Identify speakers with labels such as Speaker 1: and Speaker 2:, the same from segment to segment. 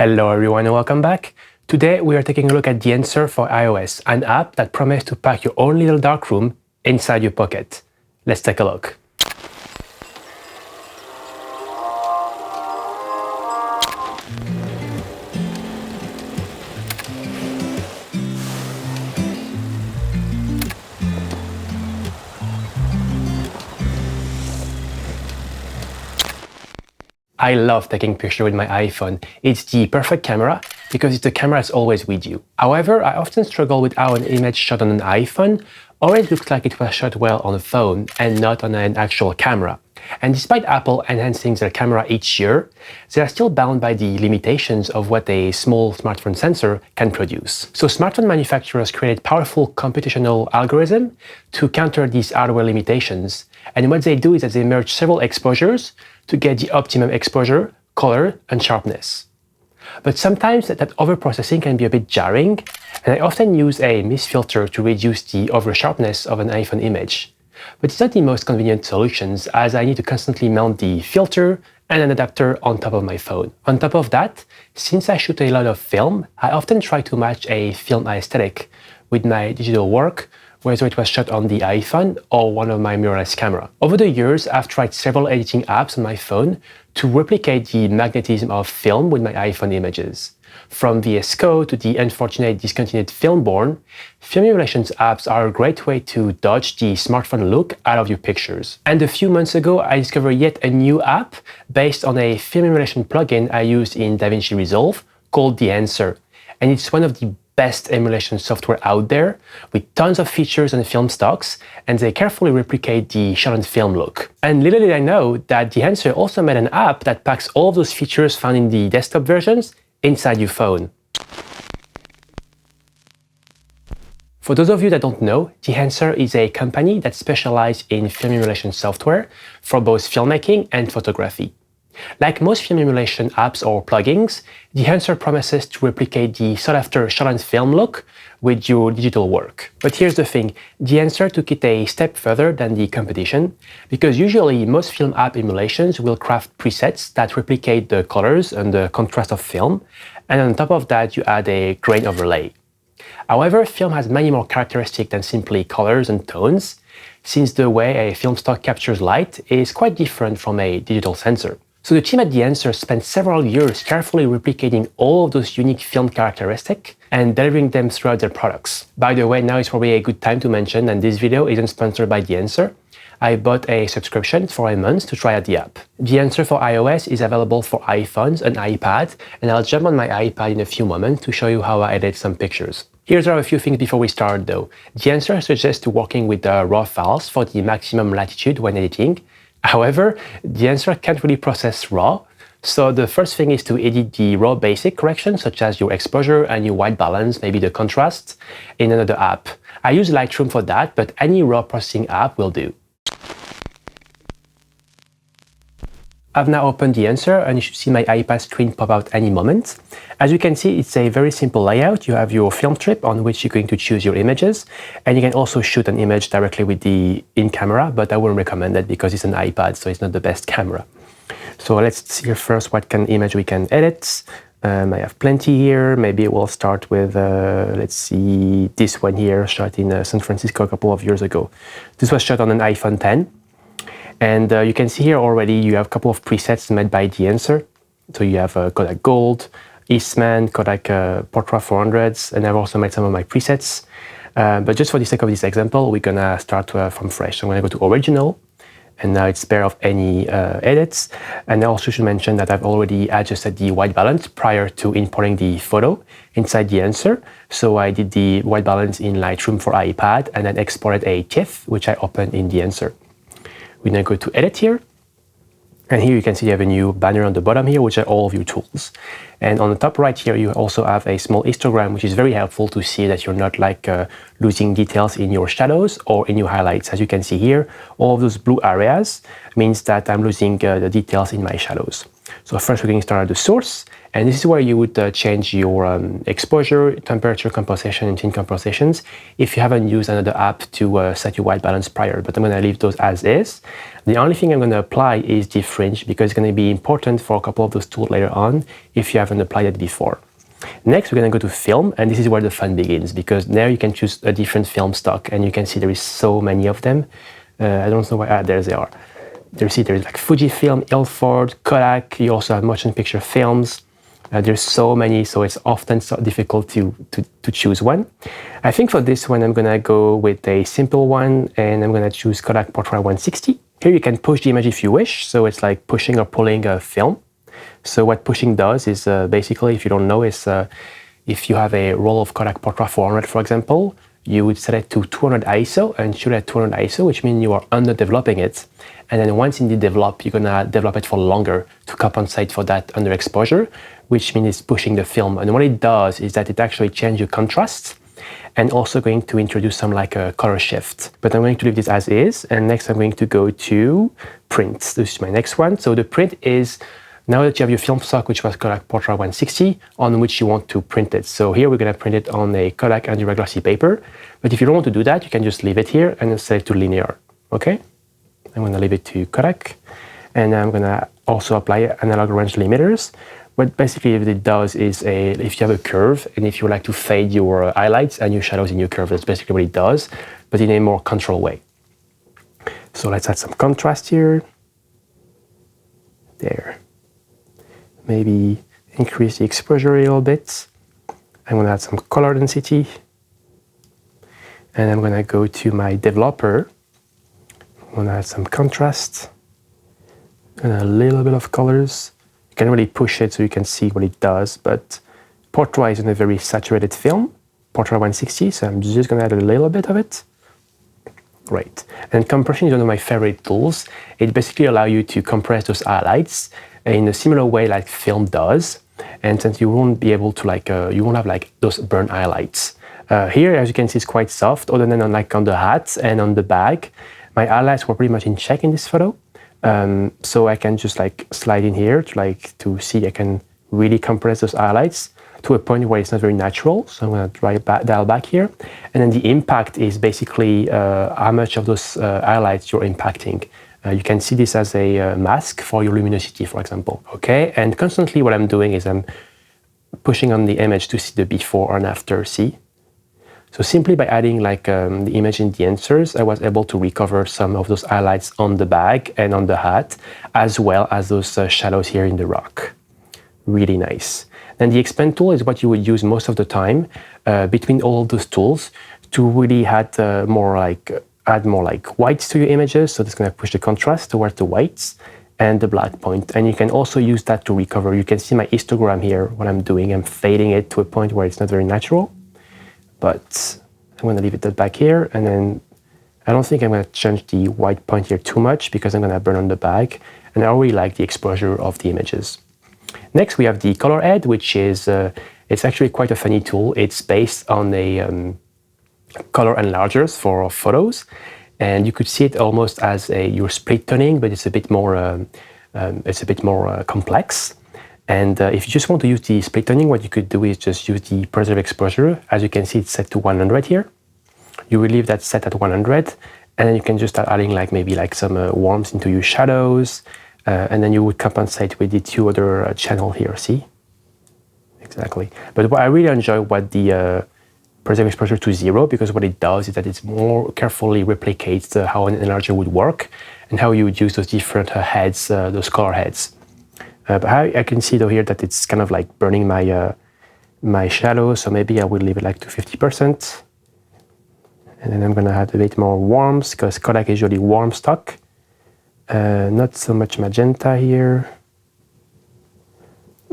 Speaker 1: Hello everyone and welcome back. Today we are taking a look at Dehancer for iOS, an app that promises to pack your own little darkroom inside your pocket. Let's take a look. I love taking pictures with my iPhone. It's the perfect camera because it's the camera that's always with you. However, I often struggle with how an image shot on an iPhone always looks like it was shot well on a phone and not on an actual camera. And despite Apple enhancing their camera each year, they are still bound by the limitations of what a small smartphone sensor can produce. So smartphone manufacturers created powerful computational algorithms to counter these hardware limitations. And what they do is that they merge several exposures to get the optimum exposure, color, and sharpness. But sometimes that overprocessing can be a bit jarring, and I often use a mist filter to reduce the over-sharpness of an iPhone image. But it's not the most convenient solutions, as I need to constantly mount the filter and an adapter on top of my phone. On top of that, since I shoot a lot of film, I often try to match a film aesthetic with my digital work, whether it was shot on the iPhone or one of my mirrorless camera. Over the years, I've tried several editing apps on my phone to replicate the magnetism of film with my iPhone images. From VS Code to the unfortunate discontinued Filmborn, film emulation apps are a great way to dodge the smartphone look out of your pictures. And a few months ago, I discovered yet a new app based on a film emulation plugin I used in DaVinci Resolve called Dehancer. And it's one of the best emulation software out there with tons of features and film stocks, and they carefully replicate the shot on film look. And little did I know that Dehancer also made an app that packs all of those features found in the desktop versions inside your phone. For those of you that don't know, Dehancer is a company that specializes in film emulation software for both filmmaking and photography. Like most film emulation apps or plugins, Dehancer promises to replicate the sought-after shot on film look with your digital work. But here's the thing, Dehancer took it a step further than the competition, because usually most film app emulations will craft presets that replicate the colors and the contrast of film, and on top of that you add a grain overlay. However, film has many more characteristics than simply colors and tones, since the way a film stock captures light is quite different from a digital sensor. So the team at Dehancer spent several years carefully replicating all of those unique film characteristics and delivering them throughout their products. By the way, now is probably a good time to mention that this video isn't sponsored by Dehancer. I bought a subscription for a month to try out the app. Dehancer for iOS is available for iPhones and iPad, and I'll jump on my iPad in a few moments to show you how I edit some pictures. Here's a few things before we start though. Dehancer suggests working with the raw files for the maximum latitude when editing. However, Dehancer can't really process RAW, so the first thing is to edit the raw basic corrections such as your exposure and your white balance, maybe the contrast, in another app. I use Lightroom for that, but any raw processing app will do. I've now opened Dehancer and you should see my iPad screen pop out any moment. As you can see, it's a very simple layout. You have your film strip on which you're going to choose your images, and you can also shoot an image directly with the in-camera, but I wouldn't recommend that because it's an iPad, so it's not the best camera. So let's see first what image we can edit. I have plenty here. Maybe we'll start with, let's see, this one here, shot in San Francisco a couple of years ago. This was shot on an iPhone 10. And you can see here already you have a couple of presets made by Dehancer. So you have Kodak Gold, Eastman, Kodak Portra 400s, and I've also made some of my presets. But just for the sake of this example, we're gonna start from fresh. I'm gonna go to Original, and now it's bare of any edits. And I also should mention that I've already adjusted the white balance prior to importing the photo inside Dehancer. So I did the white balance in Lightroom for iPad and then exported a TIFF, which I opened in Dehancer. We now go to Edit here, and here you can see you have a new banner on the bottom here, which are all of your tools. And on the top right here, you also have a small histogram, which is very helpful to see that you're not losing details in your shadows or in your highlights. As you can see here, all of those blue areas means that I'm losing the details in my shadows. So first we're going to start at the source, and this is where you would change your exposure, temperature composition, and tint compositions if you haven't used another app to set your white balance prior, but I'm going to leave those as is. The only thing I'm going to apply is the fringe because it's going to be important for a couple of those tools later on if you haven't applied it before. Next, we're going to go to film, and this is where the fun begins because now you can choose a different film stock, and you can see there is so many of them. I don't know why, there they are. There's like Fujifilm, Ilford, Kodak. You also have motion picture films. There's so many, so it's often so difficult to choose one. I think for this one, I'm gonna go with a simple one, and I'm gonna choose Kodak Portra 160. Here you can push the image if you wish, so it's like pushing or pulling a film. So what pushing does is basically, if you don't know, is if you have a roll of Kodak Portra 400, for example, you would set it to 200 ISO and shoot at 200 ISO, which means you are under developing it. And then once indeed develop, you're gonna develop it for longer to compensate for that underexposure, which means it's pushing the film. And what it does is that it actually changes your contrast and also going to introduce some like a color shift. But I'm going to leave this as is. And next I'm going to go to print. This is my next one. So the print is, now that you have your film stock, which was Kodak Portra 160, on which you want to print it. So here we're going to print it on a Kodak anti-regular C paper. But if you don't want to do that, you can just leave it here and set it to linear. Okay? I'm going to leave it to Kodak. And I'm going to also apply analog range limiters. What basically it does is, if you have a curve, and if you like to fade your highlights and your shadows in your curve, that's basically what it does, but in a more controlled way. So let's add some contrast here. There. Maybe increase the exposure a little bit. I'm going to add some color density. And I'm going to go to my developer. I'm going to add some contrast and a little bit of colors. You can really push it so you can see what it does, but Portra is in a very saturated film, Portra 160, so I'm just going to add a little bit of it. Great. And compression is one of my favorite tools. It basically allows you to compress those highlights in a similar way like film does, and since you won't be able to you won't have like those burn highlights. Here, as you can see, it's quite soft, other than on the hat and on the bag. My highlights were pretty much in check in this photo, so I can just like slide in here to see I can really compress those highlights to a point where it's not very natural. So I'm going to dial back here, and then the impact is basically how much of those highlights you're impacting. You can see this as a mask for your luminosity, for example. Okay, and constantly what I'm doing is I'm pushing on the image to see the before and after. See? So simply by adding the image in Dehancers, I was able to recover some of those highlights on the bag and on the hat, as well as those shadows here in the rock. Really nice. And the expand tool is what you would use most of the time between all of those tools to really add more whites to your images. So that's going to push the contrast towards the whites and the black point. And you can also use that to recover. You can see my histogram here, what I'm doing. I'm fading it to a point where it's not very natural. But I'm going to leave it back here. And then I don't think I'm going to change the white point here too much because I'm going to burn on the bag. And I really like the exposure of the images. Next, we have the color head, which is, it's actually quite a funny tool. It's based on a color enlargers for photos. And you could see it almost as your split toning, but it's a bit more complex. And if you just want to use the split toning, what you could do is just use the preserve exposure. As you can see, it's set to 100 here. You will leave that set at 100, and then you can just start adding maybe some warmth into your shadows, and then you would compensate with the two other channel here, see? Exactly. But what I really enjoy what the preserve exposure to 0, because what it does is that it's more carefully replicates how an enlarger would work and how you would use those different heads, those color heads. But I can see though here that it's kind of burning my shadow, so maybe I will leave it to 50%. And then I'm going to add a bit more warmth, because Kodak is usually warm stock. Not so much magenta here.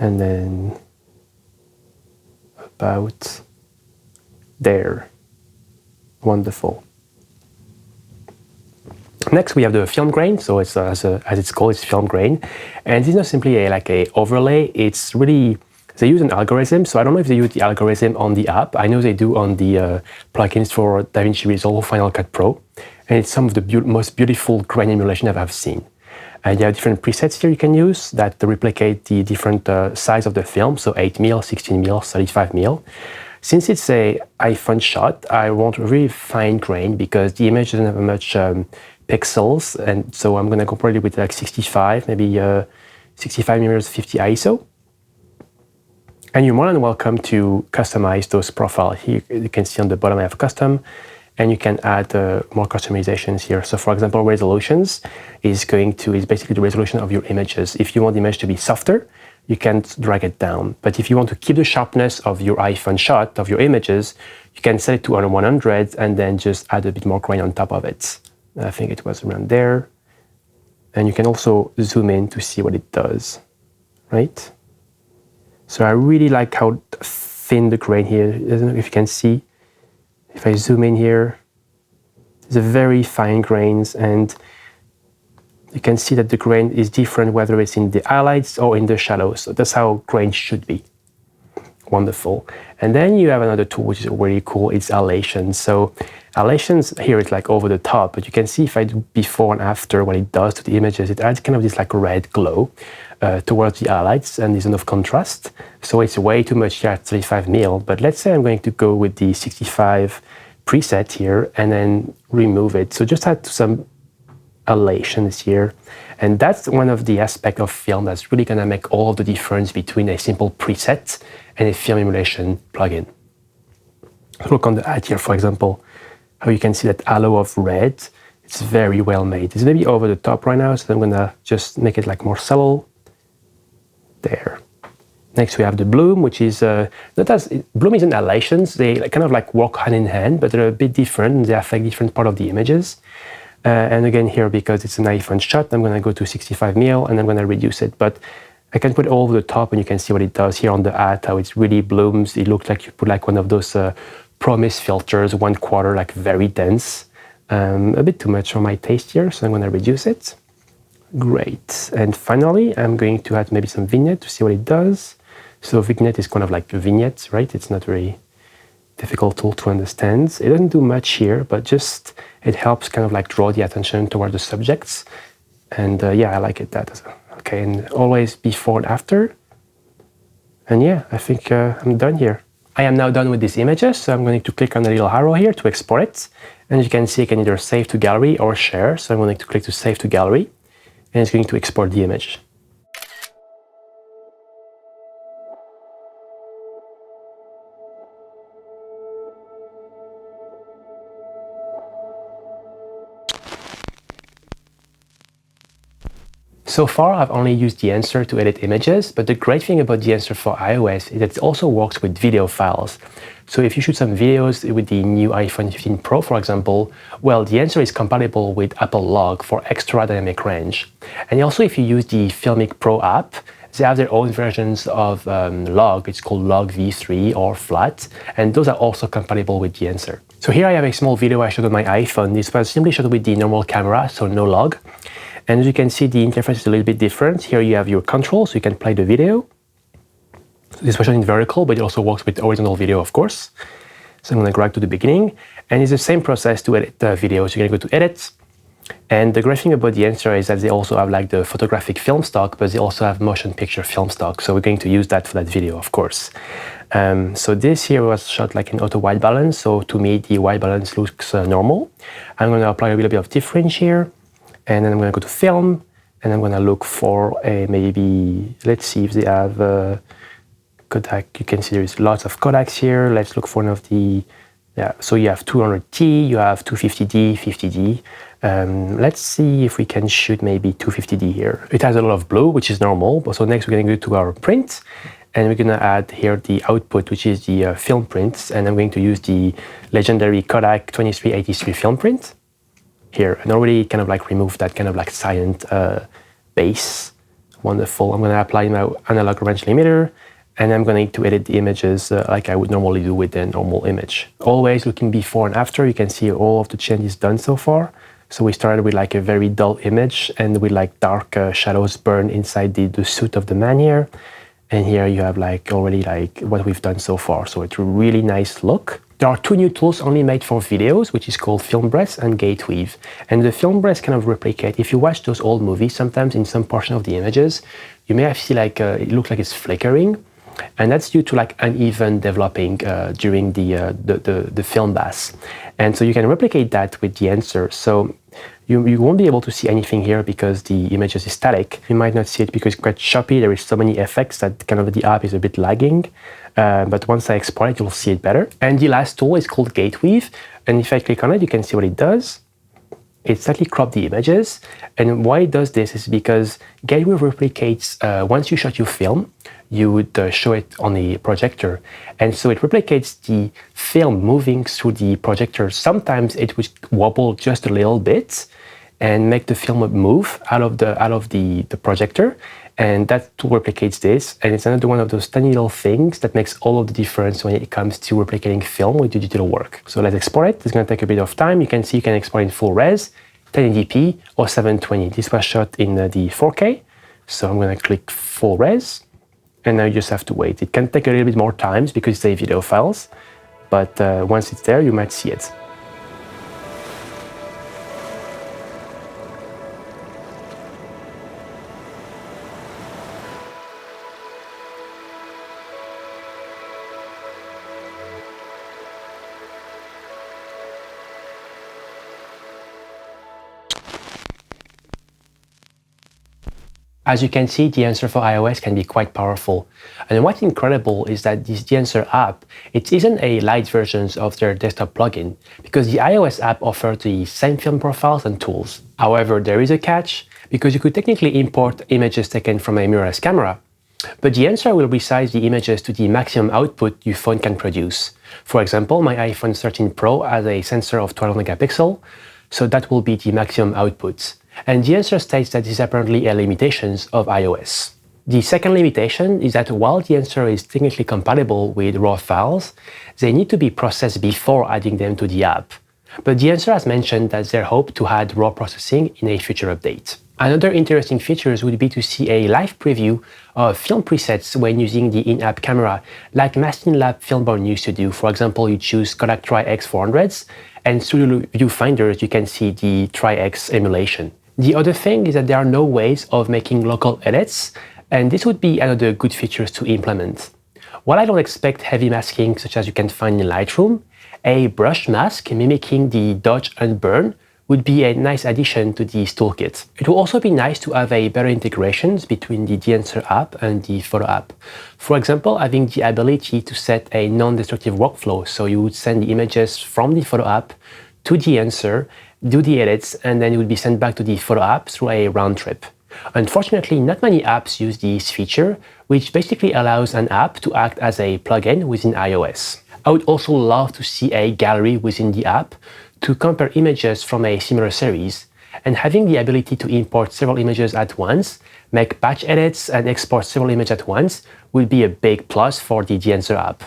Speaker 1: And then about there. Wonderful. Next, we have the film grain. So it's as it's called, it's film grain, and it's not simply a overlay. It's really, they use an algorithm. So I don't know if they use the algorithm on the app. I know they do on the plugins for DaVinci Resolve, Final Cut Pro, and it's some of the most beautiful grain emulation I've seen. And you have different presets here you can use that replicate the different size of the film, so 8mm, 16mm, 35mm. Since it's a iPhone shot, I want really fine grain because the image doesn't have much pixels, and so I'm gonna go probably with like 65, maybe 65mm 50 ISO. And you're more than welcome to customize those profiles. Here you can see on the bottom I have custom, and you can add more customizations here. So for example, resolutions is basically the resolution of your images. If you want the image to be softer, you can drag it down. But if you want to keep the sharpness of your iPhone shot, of your images, you can set it to 100 and then just add a bit more grain on top of it. I think it was around there. And you can also zoom in to see what it does, right? So I really like how thin the grain here. I don't know if you can see. If I zoom in here, there's a very fine grains, and you can see that the grain is different whether it's in the highlights or in the shadows. So that's how grain should be. Wonderful. And then you have another tool which is really cool. It's Emulation. So Emulations here is like over the top, but you can see if I do before and after what it does to the images, it adds kind of this like red glow towards the highlights, and there's enough contrast. So it's way too much here at 35mm, but let's say I'm going to go with the 65 preset here and then remove it. So just add some emulations here. And that's one of the aspects of film that's really gonna make all of the difference between a simple preset and a film emulation plugin. Look on the ad here, for example, how you can see that halo of red. It's very well made. It's maybe over the top right now, so I'm gonna just make it like more subtle. There. Next we have the bloom, which is bloom isn't emulations. They kind of like work hand in hand, but they're a bit different. They affect different part of the images. And again here, because it's an iPhone shot, I'm gonna go to 65mm and I'm gonna reduce it. But I can put it all over the top and you can see what it does here on the ad, how it really blooms. It looks like you put like one of those promise filters, 1/4, like very dense. A bit too much for my taste here, so I'm gonna reduce it. Great. And finally, I'm going to add maybe some vignette to see what it does. So vignette is kind of like vignettes, right? It's not very difficult tool to understand. It doesn't do much here, but just it helps kind of like draw the attention toward the subjects. And yeah, I like it that. Okay, and always before and after. And yeah, I think I'm done here. I am now done with these images, so I'm going to click on the little arrow here to export it. And as you can see, I can either save to gallery or share. So I'm going to click to save to gallery, and it's going to export the image. So far, I've only used Dehancer to edit images, but the great thing about Dehancer for iOS is that it also works with video files. So if you shoot some videos with the new iPhone 15 Pro, for example, well, Dehancer is compatible with Apple Log for extra dynamic range. And also, if you use the Filmic Pro app, they have their own versions of Log. It's called Log V3 or Flat, and those are also compatible with Dehancer. So here I have a small video I shot on my iPhone. This was simply shot with the normal camera, so no log. And as you can see, the interface is a little bit different. Here you have your control, so you can play the video. So this was shot in vertical, but it also works with horizontal video, of course. So I'm going to go back to the beginning. And it's the same process to edit the video. So you're going to go to Edit. And the great thing about Dehancer is that they also have like the photographic film stock, but they also have motion picture film stock. So we're going to use that for that video, of course. So this here was shot like in auto white balance. So to me, the white balance looks normal. I'm going to apply a little bit of difference here. And then I'm going to go to film, and I'm going to look for a maybe, let's see if they have Kodak. You can see there's lots of Kodaks here. Let's look for one of the, yeah, so you have 200T, you have 250D, 50D. Let's see if we can shoot maybe 250D here. It has a lot of blue, which is normal. So next we're going to go to our print, and we're going to add here the output, which is the film prints. And I'm going to use the legendary Kodak 2383 film print here, and already kind of like remove that kind of like silent base. Wonderful. I'm going to apply my analog range limiter, and I'm going to edit the images like I would normally do with a normal image. Always looking before and after, you can see all of the changes done so far. So we started with like a very dull image and with like dark shadows burn inside the suit of the man here. And here you have like already like what we've done so far. So it's a really nice look. There are two new tools only made for videos, which is called Film Breath and Gate Weave. And the Film Breath kind of replicate, if you watch those old movies, sometimes in some portion of the images, you may have seen like it looks like it's flickering. And that's due to like uneven developing during the film bath. And so you can replicate that with Dehancer. So you won't be able to see anything here because the image is static. You might not see it because it's quite choppy. There is so many effects that kind of the app is a bit lagging. But once I export it, you'll see it better. And the last tool is called Gate Weave. And if I click on it, you can see what it does. It slightly crops the images. And why it does this is because Gate Weave replicates, once you shot your film, you would show it on the projector. And so it replicates the film moving through the projector. Sometimes it would wobble just a little bit and make the film move out of the projector. And that tool replicates this. And it's another one of those tiny little things that makes all of the difference when it comes to replicating film with digital work. So let's export it. It's going to take a bit of time. You can see you can export in full res, 1080p or 720. This was shot in the 4K. So I'm going to click full res. And now you just have to wait. It can take a little bit more time because it's a video files. But once it's there, you might see it. As you can see, Dehancer for iOS can be quite powerful. And what's incredible is that this Dehancer app, it isn't a light version of their desktop plugin, because the iOS app offers the same film profiles and tools. However, there is a catch, because you could technically import images taken from a mirrorless camera. But Dehancer will resize the images to the maximum output your phone can produce. For example, my iPhone 13 Pro has a sensor of 12 megapixels, so that will be the maximum output. And Dehancer states that this is apparently a limitation of iOS. The second limitation is that while Dehancer is technically compatible with RAW files, they need to be processed before adding them to the app. But Dehancer has mentioned that they hope to add RAW processing in a future update. Another interesting feature would be to see a live preview of film presets when using the in-app camera, like Machine Lab Filmborn used to do. For example, you choose Kodak Tri-X 400s, and through the viewfinders you can see the Tri-X emulation. The other thing is that there are no ways of making local edits, and this would be another good feature to implement. While I don't expect heavy masking such as you can find in Lightroom, a brush mask mimicking the dodge and burn would be a nice addition to this toolkit. It will also be nice to have a better integrations between the Dehancer app and the photo app. For example, having the ability to set a non-destructive workflow, so you would send the images from the photo app to Dehancer, do the edits, and then it would be sent back to the photo app through a round trip. Unfortunately, not many apps use this feature, which basically allows an app to act as a plugin within iOS. I would also love to see a gallery within the app to compare images from a similar series, and having the ability to import several images at once, make batch edits and export several images at once would be a big plus for the Dehancer app.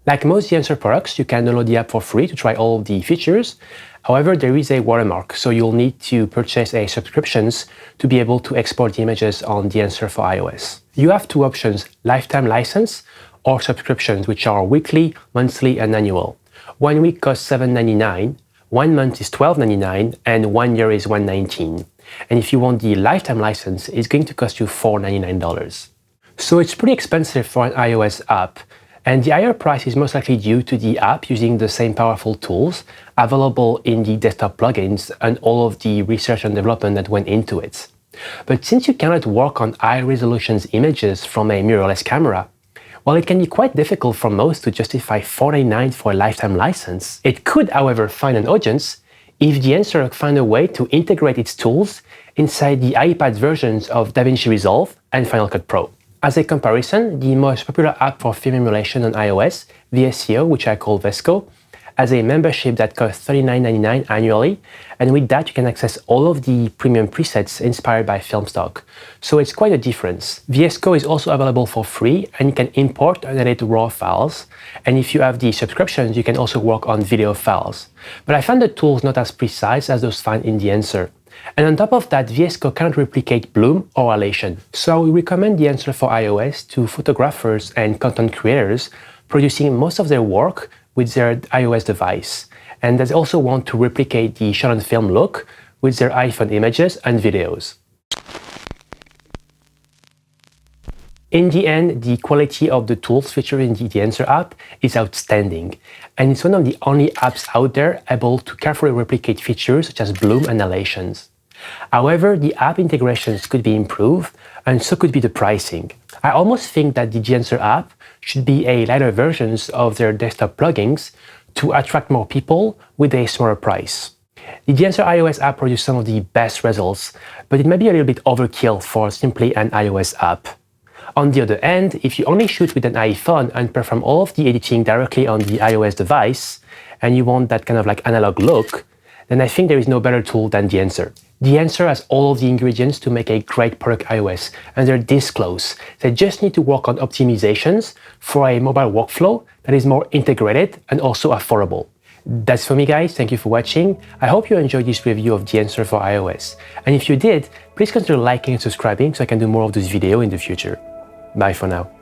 Speaker 1: Like most Dehancer products, you can download the app for free to try all of the features. However, there is a watermark, so you'll need to purchase a subscriptions to be able to export the images on Dehancer for iOS. You have two options, lifetime license or subscriptions, which are weekly, monthly, and annual. 1 week costs $7.99, 1 month is $12.99, and 1 year is $119. And if you want the lifetime license, it's going to cost you $499. So it's pretty expensive for an iOS app. And the higher price is most likely due to the app using the same powerful tools available in the desktop plugins and all of the research and development that went into it. But since you cannot work on high-resolution images from a mirrorless camera, while it can be quite difficult for most to justify $499 for a lifetime license, it could, however, find an audience if Dehancer found a way to integrate its tools inside the iPad versions of DaVinci Resolve and Final Cut Pro. As a comparison, the most popular app for film emulation on iOS, VSCO, which I call Vesco, has a membership that costs $39.99 annually, and with that you can access all of the premium presets inspired by film stock. So it's quite a difference. VSCO is also available for free, and you can import and edit RAW files, and if you have the subscriptions, you can also work on video files. But I found the tools not as precise as those found in Dehancer. And on top of that, VS Code cannot replicate bloom or halation. So we recommend Dehancer for iOS to photographers and content creators producing most of their work with their iOS device. And they also want to replicate the shot on film look with their iPhone images and videos. In the end, the quality of the tools featured in the Dehancer app is outstanding, and it's one of the only apps out there able to carefully replicate features such as bloom and halations. However, the app integrations could be improved, and so could be the pricing. I almost think that the Dehancer app should be a lighter version of their desktop plugins to attract more people with a smaller price. The Dehancer iOS app produces some of the best results, but it may be a little bit overkill for simply an iOS app. On the other hand, if you only shoot with an iPhone and perform all of the editing directly on the iOS device, and you want that kind of like analog look, then I think there is no better tool than Dehancer. Dehancer has all of the ingredients to make a great product iOS, and they're this close. They just need to work on optimizations for a mobile workflow that is more integrated and also affordable. That's for me, guys. Thank you for watching. I hope you enjoyed this review of Dehancer for iOS. And if you did, please consider liking and subscribing so I can do more of this video in the future. Bye for now.